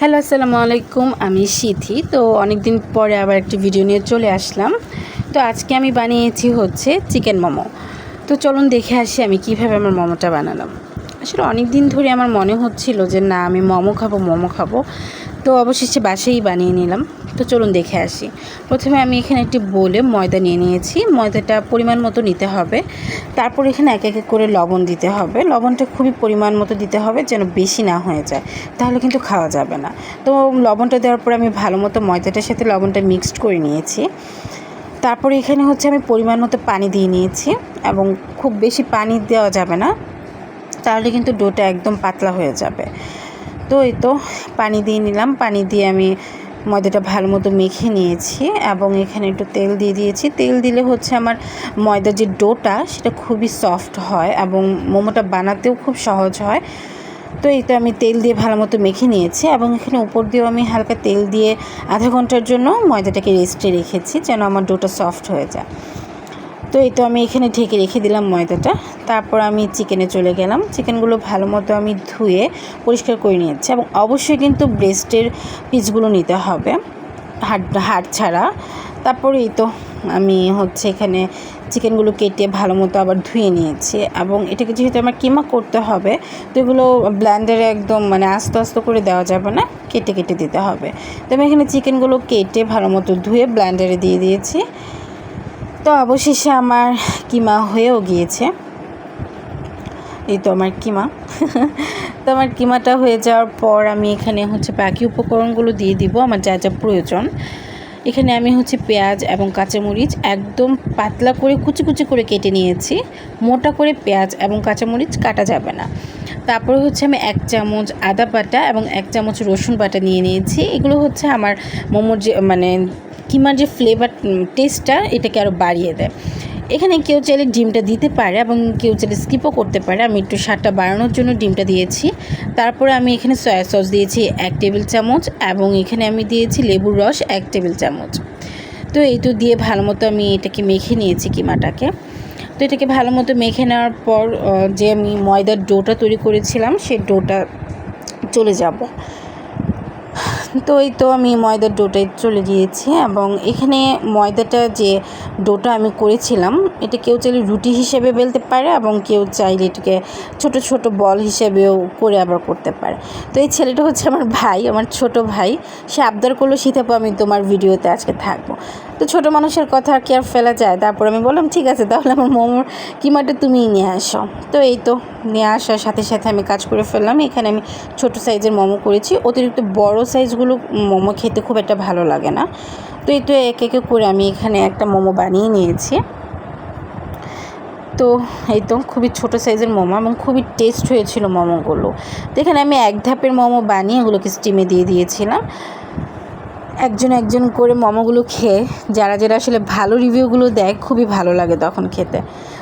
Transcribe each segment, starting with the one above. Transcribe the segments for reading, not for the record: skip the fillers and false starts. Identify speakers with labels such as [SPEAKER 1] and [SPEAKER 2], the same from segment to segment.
[SPEAKER 1] Hello, আসসালামু আলাইকুম। আমি সিথি। তো অনেক দিন পরে আবার একটি ভিডিও নিয়ে চলে আসলাম। তো আজকে আমি বানিয়েছি হচ্ছে চিকেন মোমো। তো চলুন দেখে আসি আমি কিভাবে আমার মোমোটা বানালাম। আসলে অনেক দিন ধরে আমার মনে হচ্ছিল যে না, আমি মোমো খাবো। তো অবশেষে বাসায়ই বানিয়ে নিলাম। তো চলুন দেখে আসি। প্রথমে আমি এখানে একটি বোলে ময়দা নিয়ে নিয়েছি। ময়দাটা পরিমাণ মতো নিতে হবে। তারপর এখানে এক এক করে লবণ দিতে হবে। লবণটা খুবই পরিমাণ মতো দিতে হবে, যেন বেশি না হয়ে যায়, তাহলে কিন্তু খাওয়া যাবে না। তো লবণটা দেওয়ার পর আমি ভালো মতো ময়দাটার সাথে লবণটা মিক্সড করে নিয়েছি। তারপরে এখানে হচ্ছে আমি পরিমাণ মতো পানি দিয়ে নিয়েছি, এবং খুব বেশি পানি দেওয়া যাবে না, তাহলে কিন্তু ডোটা একদম পাতলা হয়ে যাবে। তো এই তো পানি দিয়ে নিলাম। পানি দিয়ে আমি ময়দাটা ভালো মতো মেখে নিয়েছি, এবং এখানে একটু তেল দিয়ে দিয়েছি। তেল দিলে হচ্ছে আমার ময়দার যে ডোটা সেটা খুবই সফট হয়, এবং মোমোটা বানাতেও খুব সহজ হয়। তো এই তো আমি তেল দিয়ে ভালো মতো মেখে নিয়েছি, এবং এখানে উপর দিয়েও আমি হালকা তেল দিয়ে আধা ঘন্টার জন্য ময়দাটাকে রেস্টে রেখেছি, যেন আমার ডোটা সফট হয়ে যায়। তো এই তো আমি এখানে ঢেকে রেখে দিলাম ময়দাটা। তারপর আমি চিকেনে চলে গেলাম। চিকেনগুলো ভালো মতো আমি ধুয়ে পরিষ্কার করে নিয়েছি, এবং অবশ্যই কিন্তু ব্রেস্টের পিসগুলো নিতে হবে, হাড় ছাড়া। তারপরে এই তো আমি হচ্ছে এখানে চিকেনগুলো কেটে ভালো মতো আবার ধুয়ে নিয়েছি, এবং এটাকে যেহেতু আমার কিমা করতে হবে, তো এগুলো ব্লেন্ডারে একদম আস্তে আস্তে করে দেওয়া যাবে না, কেটে কেটে দিতে হবে। তো আমি এখানে চিকেনগুলো কেটে ভালো মতো ধুয়ে ব্লেন্ডারে দিয়ে দিয়েছি। তো অবশেষে আমার কিমা হয়েও গিয়েছে। এই তো আমার কিমা তো আমার কিমাটা হয়ে যাওয়ার পর আমি এখানে হচ্ছে বাকি উপকরণগুলো দিয়ে দিব, আমার যা যা প্রয়োজন। এখানে আমি হচ্ছে পেঁয়াজ এবং কাঁচামরিচ একদম পাতলা করে কুচি কুচি করে কেটে নিয়েছি। মোটা করে পেঁয়াজ এবং কাঁচামরিচ কাটা যাবে না। তারপরে হচ্ছে আমি 1 চামচ আদা বাটা এবং 1 চামচ রসুন বাটা নিয়ে নিয়েছি। এগুলো হচ্ছে আমার মোমোর যে কিমার যে ফ্লেভার টেস্টটা, এটাকে আরও বাড়িয়ে দেয়। এখানে কেউ চাইলে ডিমটা দিতে পারে, এবং কেউ চাইলে স্কিপও করতে পারে। আমি একটু স্বাদটা বাড়ানোর জন্য ডিমটা দিয়েছি। তারপরে আমি এখানে সয়া সস দিয়েছি 1 টেবিল চামচ, এবং এখানে আমি দিয়েছি লেবুর রস 1 টেবিল চামচ। তো এই তো দিয়ে ভালো মতো আমি এটাকে মেখে নিয়েছি কিমাটাকে। তো এটাকে ভালো মতো মেখে নেওয়ার পর যে আমি ময়দার ডোটা তৈরি করেছিলাম, সেই ডোটা চলে যাব। তো এই তো আমি ময়দার ডোটায় চলে গিয়েছি, এবং এখানে ময়দাটা যে ডোটা আমি করেছিলাম, এটা কেউ চাইলে রুটি হিসেবে বেলতে পারে, এবং কেউ চাইলে এটাকে ছোট ছোট বল হিসেবেও করে আবার করতে পারে। তো এই ছেলেটা হচ্ছে আমার ভাই, আমার ছোট ভাই। সে আবদার করলো, শীতাপু আমি তোমার ভিডিওতে আজকে থাকবো। তো ছোটো মানুষের কথা আর কি আর ফেলা যায়। তারপর আমি বললাম ঠিক আছে, তাহলে আমার মোমোর কিমাটা তুমিই নিয়ে আসো। তো এই তো নিয়ে আসার সাথে সাথে আমি কাজ করে ফেললাম। এখানে আমি ছোট সাইজের মোমো করেছি। অতিরিক্ত বড় সাইজগুলো মোমো খেতে খুব একটা ভালো লাগে না। তো এই তো এক এক করে আমি এখানে একটা মোমো বানিয়ে নিয়েছি। তো এই তো খুবই ছোট সাইজের মোমো, এবং খুবই টেস্ট হয়েছিল মোমোগুলো। তো এখানে আমি 1 ধাপের মোমো বানিয়ে এগুলোকে স্টিমে দিয়ে দিয়েছিলাম। একজন করে মোমোগুলো খেয়ে যারা আসলে ভালো রিভিউগুলো দেয়, খুবই ভালো লাগে তখন খেতে।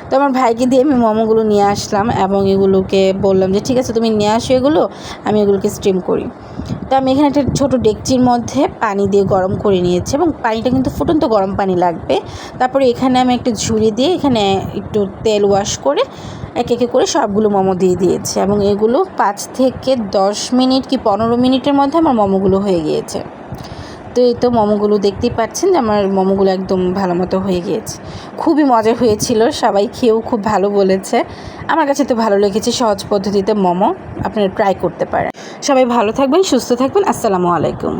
[SPEAKER 1] তো আমার ভাইকে দিয়ে আমি মোমোগুলো নিয়ে আসলাম, এবং এগুলোকে বললাম যে ঠিক আছে তুমি নিয়ে আসো এগুলো, আমি এগুলোকে স্টিম করি। তো আমি এখানে একটা ছোটো ডেকচির মধ্যে পানি দিয়ে গরম করে নিয়েছি, এবং পানিটা কিন্তু ফুটন্ত গরম পানি লাগবে। তারপরে এখানে আমি একটা ঝুড়ি দিয়ে এখানে একটু তেল ওয়াশ করে এক এক করে সবগুলো মোমো দিয়ে দিয়েছি, এবং এগুলো 5 থেকে 10 মিনিট কি 15 মিনিটের মধ্যে আমার মোমোগুলো হয়ে গিয়েছে। তো এই তো মোমোগুলো দেখতেই পাচ্ছেন যে আমার মোমোগুলো একদম ভালো মতো হয়ে গিয়েছে। খুবই মজা হয়েছিল, সবাই খেয়েও খুব ভালো বলেছে। আমার কাছে তো ভালো লেগেছে। সহজ পদ্ধতিতে মোমো আপনারা ট্রাই করতে পারেন। সবাই ভালো থাকবেন, সুস্থ থাকবেন। আসসালামু আলাইকুম।